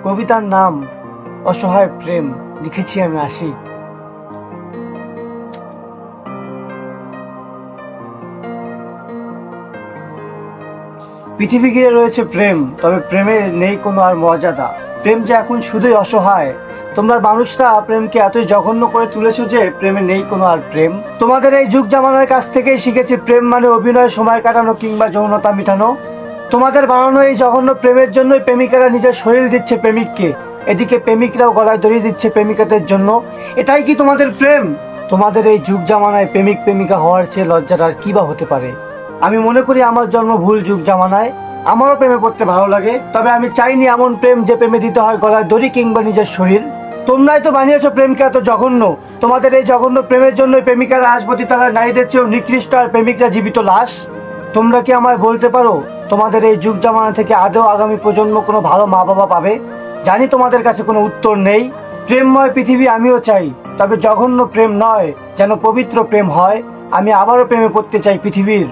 কবিতার নাম অসহায় প্রেম, লিখেছি আমি আশিক। পৃথিবী ঘিরে রয়েছে প্রেম, তবে প্রেমের নেই কোনো আর মর্যাদা। প্রেম যে এখন শুধুই অসহায়। তোমরা মানুষরা প্রেমকে এতই জঘন্য করে তুলেছো যে প্রেমে নেই কোনো আর প্রেম। তোমাদের এই যুগ জামানার কাছ থেকেই শিখেছি প্রেম মানে অভিনয়, সময় কাটানো কিংবা যৌনতা মিটানো। তোমাদের বানানো এই জঘন্য প্রেমের জন্যই প্রেমিকারা নিজের শরীর দিচ্ছে প্রেমিককে, এদিকে প্রেমিকরাও গলায় দড়ি দিচ্ছে প্রেমিকাদের জন্য। এটাই কি তোমাদের প্রেম? তোমাদের এই যুগ জামানায় প্রেমিক প্রেমিকা হওয়ার চেয়ে লজ্জার আর কি বা হতে পারে? আমি মনে করি আমার জন্ম ভুল যুগ জামানায়। আমারও প্রেমে পড়তে ভালো লাগে, তবে আমি চাইনি এমন প্রেম যে প্রেমে দিতে হয় গলায় দড়ি কিংবা নিজের শরীর। তোমরাই তো বানিয়েছো প্রেমকে এত জঘন্য। তোমাদের এই জঘন্য প্রেমের জন্য প্রেমিকারা হাসপাতাল তালার নারীদের চেয়েও নিকৃষ্ট, আর প্রেমিকরা জীবিত লাশ। তোমরা কি আমায় বলতে পারো তোমাদের এই যুগ জামানা থেকে আদৌ আগামী প্রজন্ম কোনো ভালো মা বাবা পাবে? জানি তোমাদের কাছে কোনো উত্তর নেই। প্রেমময় পৃথিবী আমিও চাই, তবে জঘন্য প্রেম নয়, যেন পবিত্র প্রেম হয়। আমি আবারও প্রেমে পড়তে চাই পৃথিবীর